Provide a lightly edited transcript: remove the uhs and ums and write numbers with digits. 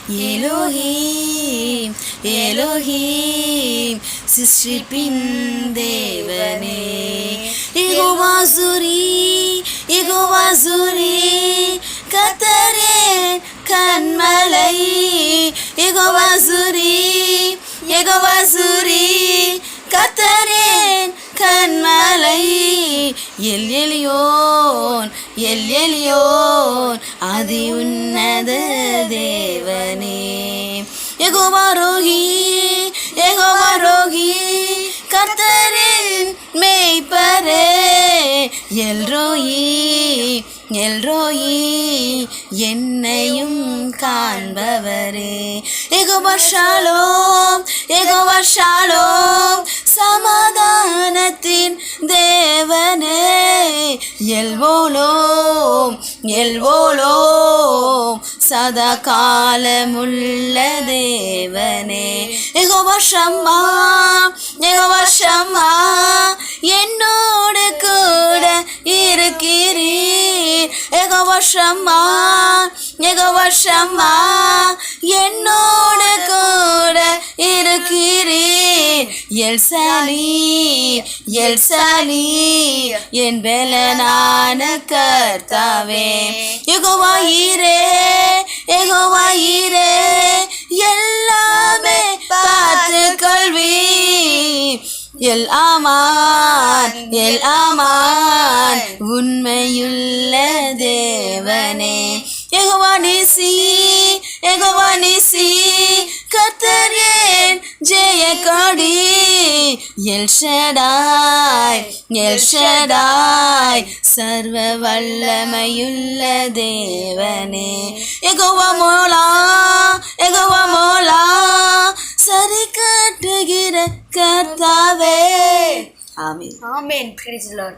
Elohim Elohim சிருஷ்டிப்பின் தேவனே. யெகோவா சூரி யெகோவா சூரி கர்த்தரின் கன்மலை. யெகோவா சூரி யெகோவா சூரி கர்த்தரின் கன்மலை. எல் எலியோன் எல் எலியோன் அதி உன்னத தேவனே. யெகோவா ரோகி யெகோவா ரோகி கர்த்தரின் மேய்ப்பரே. எல்ரோயி எல்ரோயி என்னையும் காண்பவரே. யெகோவா ஷாலோம் யெகோவா ஷாலோம் சமாதானத்தின் தேவனே. எல்வோலோம் எல்வோலோம் சதா காலமுள்ள தேவனே. யெகோவா ஷம்மா யெகோவா ஷம்மா என்னோடு கூட இருக்கிறீர். யெகோவா ஷம்மா யெகோவா ஷம்மா என்னோடு கூட இருக்கிறீர். எல்சாலி எல்சாலி என் பெலனான கர்த்தாவே. யெகோவா ஈரே யெகோவா ஈரே எல்லாமே பார்த்து கொள்வீர். எல் ஆமான் எல் ஆமான் உண்மையுள்ள தேவனே. யெகோவா நிசி யெகோவா நிசி கர்த்தர் என் ஜெய கொடி. எல் ஷடாய் எல் ஷடாய் சர்வ வல்லமையுள்ள தேவனே. யெகோவா மோலா யெகோவா மோலா சரி கட்டுகிற கர்த்தாவே. ஆமென். Amen. Praise the Lord.